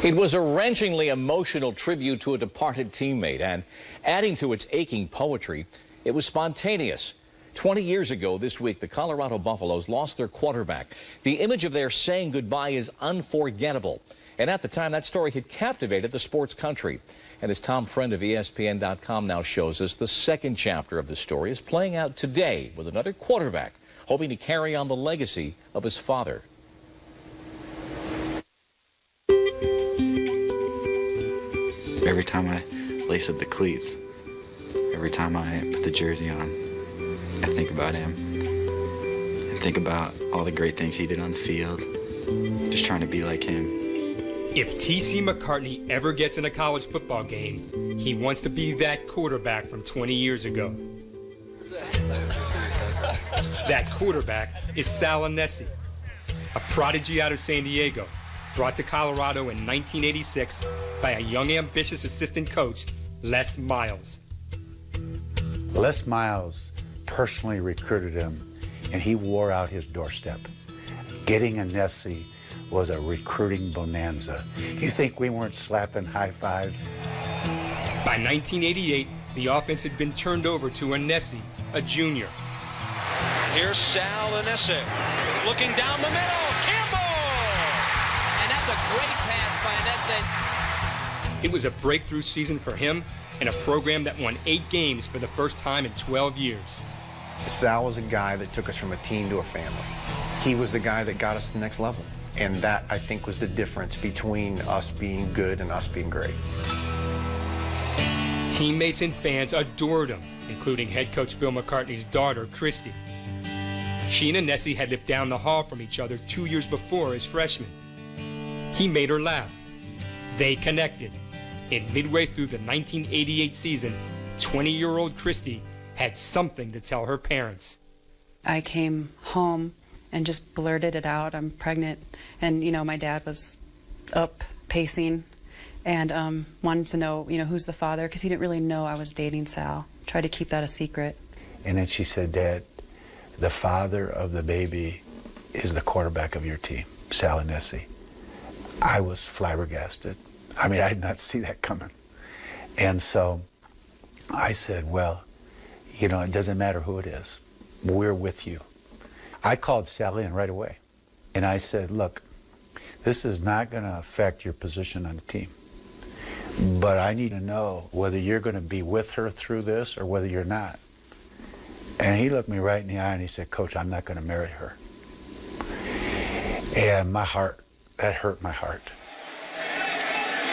It was a wrenchingly emotional tribute to a departed teammate, and adding to its aching poetry, it was spontaneous. 20 years ago this week, the Colorado Buffaloes lost their quarterback. The image of their saying goodbye is unforgettable. And at the time, that story had captivated the sports country. And as Tom Friend of ESPN.com now shows us, the second chapter of the story is playing out today with another quarterback hoping to carry on the legacy of his father. Every time I lace up the cleats, every time I put the jersey on, I think about him. And think about all the great things he did on the field, just trying to be like him. If T.C. McCartney ever gets in a college football game, he wants to be that quarterback from 20 years ago. That quarterback is Sal Aunese, a prodigy out of San Diego, brought to Colorado in 1986 by a young, ambitious assistant coach, Les Miles. Les Miles personally recruited him, and he wore out his doorstep. Getting Aunese was a recruiting bonanza. You think we weren't slapping high fives? By 1988, the offense had been turned over to Aunese, a junior. Here's Sal Aunese, looking down the middle, Campbell! And that's a great pass by Aunese. It was a breakthrough season for him and a program that won 8 games for the first time in 12 years. Sal was a guy that took us from a team to a family. He was the guy that got us to the next level. And that, I think, was the difference between us being good and us being great. Teammates and fans adored him, including head coach Bill McCartney's daughter, Christy. She and Aunese had lived down the hall from each other 2 years before as freshmen. He made her laugh. They connected. And midway through the 1988 season, 20-year-old Christy had something to tell her parents. I came home and just blurted it out. I'm pregnant. And, my dad was up pacing and wanted to know, who's the father, because he didn't really know I was dating Sal. Tried to keep that a secret. And then she said, Dad, the father of the baby is the quarterback of your team, Sal Aunese. I was flabbergasted. I did not see that coming. And so I said, well, it doesn't matter who it is. We're with you. I called Sal in right away. And I said, look, this is not going to affect your position on the team. But I need to know whether you're going to be with her through this or whether you're not. And he looked me right in the eye and he said, Coach, I'm not going to marry her. And that hurt my heart.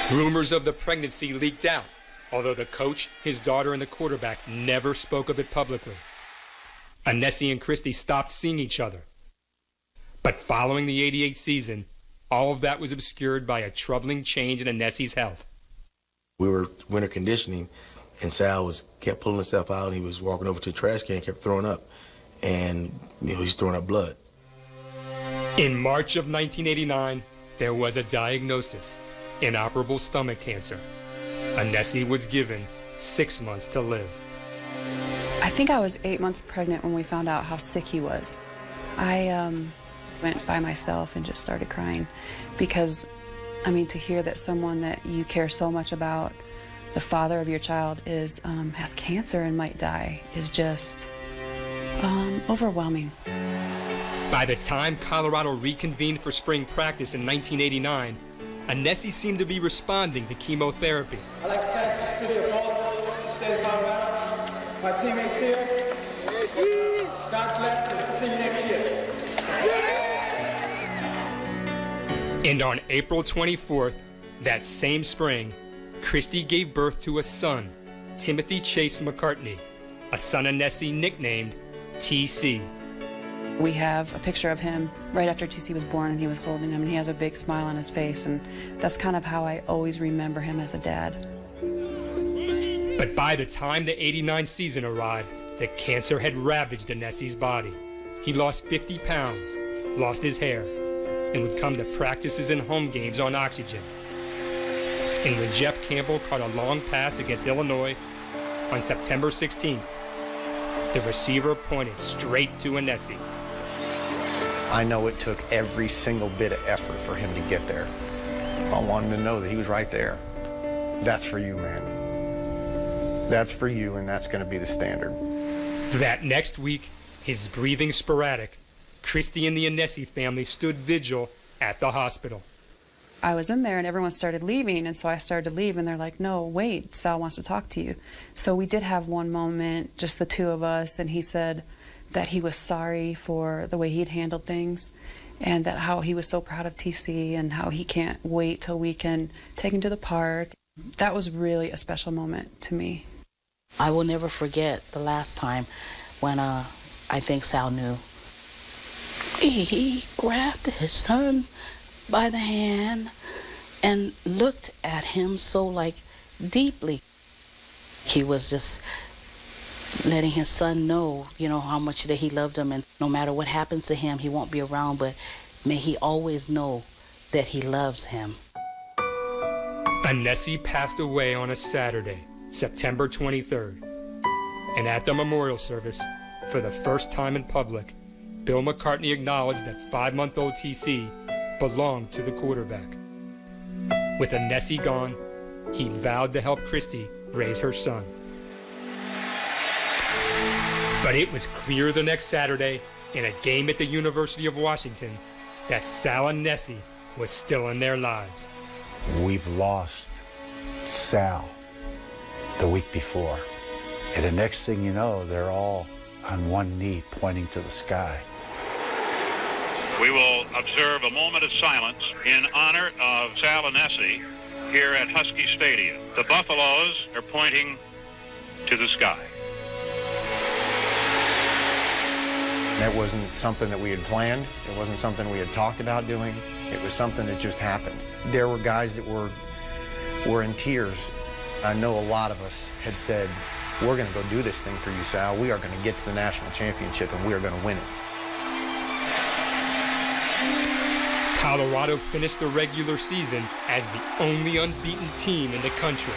Rumors of the pregnancy leaked out, although the coach, his daughter, and the quarterback never spoke of it publicly. Aunese and Christy stopped seeing each other. But following the '88 season, all of that was obscured by a troubling change in Aunese's health. We were winter conditioning, and Sal kept pulling himself out. He was walking over to the trash can, kept throwing up, and he's throwing up blood. In March of 1989, there was a diagnosis: inoperable stomach cancer. Aunese was given 6 months to live. I think I was 8 months pregnant when we found out how sick he was. I went by myself and just started crying because, to hear that someone that you care so much about, the father of your child, has cancer and might die is just overwhelming. By the time Colorado reconvened for spring practice in 1989, Aunese seemed to be responding to chemotherapy. I'd like to thank the city of Baltimore, the state of Colorado, my teammates here. God bless and see you next year. And on April 24th, that same spring, Christy gave birth to a son, Timothy Chase McCartney, a son Aunese nicknamed TC. We have a picture of him right after TC was born, and he was holding him, and he has a big smile on his face, and that's kind of how I always remember him as a dad. But by the time the '89 season arrived, the cancer had ravaged Aunese's body. He lost 50 pounds, lost his hair, and would come to practices and home games on oxygen. And when Jeff Campbell caught a long pass against Illinois on September 16th, the receiver pointed straight to Aunese. I know it took every single bit of effort for him to get there. I want him to know that he was right there. That's for you, man. That's for you, and that's going to be the standard. That next week, his breathing sporadic, Christy and the Aunese family stood vigil at the hospital. I was in there and everyone started leaving, and so I started to leave, and they're like, no, wait, Sal wants to talk to you. So we did have one moment, just the two of us, and he said that he was sorry for the way he'd handled things, and that how he was so proud of TC and how he can't wait till we can take him to the park. That was really a special moment to me. I will never forget the last time when I think Sal knew. He grabbed his son by the hand and looked at him so like deeply. He was just letting his son know, you know, how much that he loved him, and no matter what happens to him, he won't be around, but may he always know that he loves him. Aunese passed away on a Saturday, September 23rd. And at the memorial service, for the first time in public, Bill McCartney acknowledged that 5-month-old TC belonged to the quarterback. With Aunese gone, he vowed to help Christy raise her son. But it was clear the next Saturday, in a game at the University of Washington, that Sal Aunese was still in their lives. We've lost Sal the week before. And the next thing you know, they're all on one knee pointing to the sky. We will observe a moment of silence in honor of Sal Aunese here at Husky Stadium. The Buffaloes are pointing to the sky. That wasn't something that we had planned. It wasn't something we had talked about doing. It was something that just happened. There were guys that were in tears. I know a lot of us had said, we're going to go do this thing for you, Sal. We are going to get to the national championship, and we are going to win it. Colorado finished the regular season as the only unbeaten team in the country.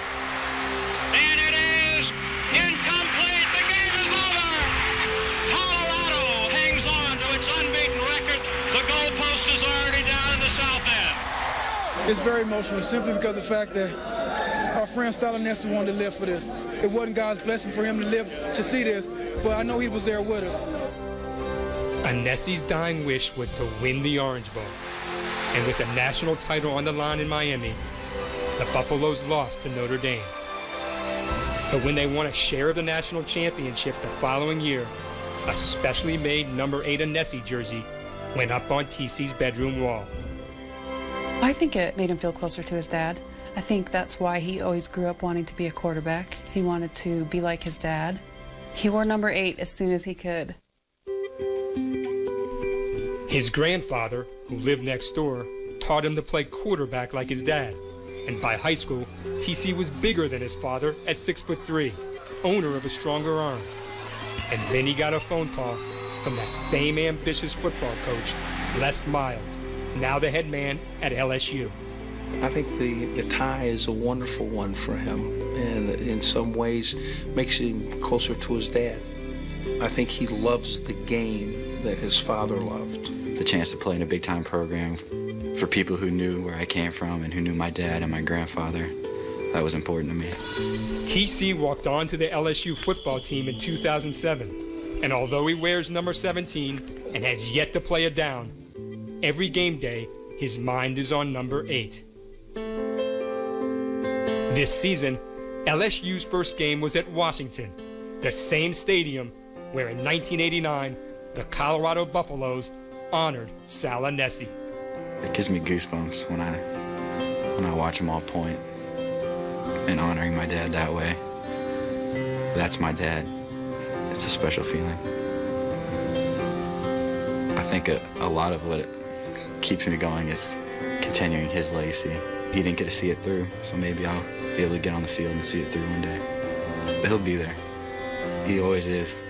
And it is incomplete. The game is over. Colorado hangs on to its unbeaten record. The goalpost is already down in the south end. It's very emotional simply because of the fact that our friend Sal Aunese wanted to live for this. It wasn't God's blessing for him to live to see this, but I know he was there with us. Aunese's dying wish was to win the Orange Bowl. And with the national title on the line in Miami, the Buffaloes lost to Notre Dame. But when they won a share of the national championship the following year, a specially made number 8 Aunese jersey went up on TC's bedroom wall. I think it made him feel closer to his dad. I think that's why he always grew up wanting to be a quarterback. He wanted to be like his dad. He wore number 8 as soon as he could. His grandfather, who lived next door, taught him to play quarterback like his dad. And by high school, TC was bigger than his father at 6'3", owner of a stronger arm. And then he got a phone call from that same ambitious football coach, Les Miles, now the head man at LSU. I think the tie is a wonderful one for him, and in some ways makes him closer to his dad. I think he loves the game that his father loved. The chance to play in a big-time program for people who knew where I came from and who knew my dad and my grandfather, that was important to me. TC walked on to the LSU football team in 2007, and although he wears number 17 and has yet to play a down, every game day, his mind is on number 8. This season, LSU's first game was at Washington, the same stadium where in 1989, the Colorado Buffaloes honored Sal Aunese. It gives me goosebumps when I watch them all point and honoring my dad that way. That's my dad. It's a special feeling. I think a lot of what keeps me going is continuing his legacy. He didn't get to see it through, so maybe I'll be able to get on the field and see it through one day. But he'll be there. He always is.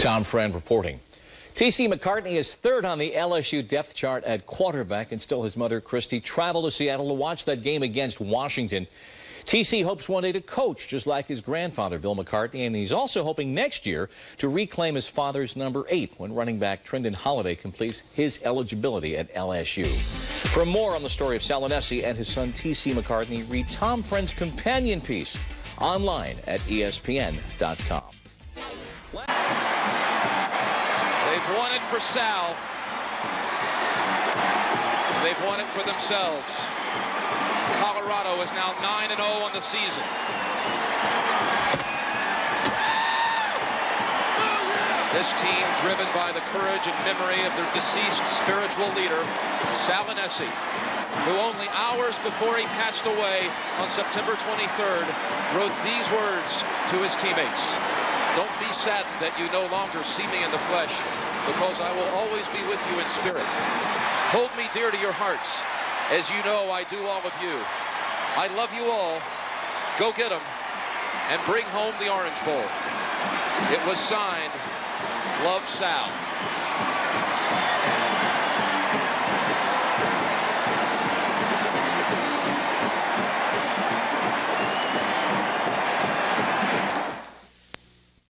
Tom Friend reporting. TC McCartney is third on the LSU depth chart at quarterback, and still his mother, Christy, traveled to Seattle to watch that game against Washington. TC hopes one day to coach just like his grandfather, Bill McCartney, and he's also hoping next year to reclaim his father's number 8 when running back Trendon Holiday completes his eligibility at LSU. For more on the story of Sal Aunese and his son TC McCartney, read Tom Friend's companion piece online at ESPN.com. They've won it for Sal. They've won it for themselves. Colorado is now 9-0 on the season. This team driven by the courage and memory of their deceased spiritual leader, Sal Aunese, who only hours before he passed away on September 23rd wrote these words to his teammates: "Don't be saddened that you no longer see me in the flesh, because I will always be with you in spirit. Hold me dear to your hearts, as you know I do all of you. I love you all. Go get them and bring home the Orange Bowl." It was signed, Love Sal.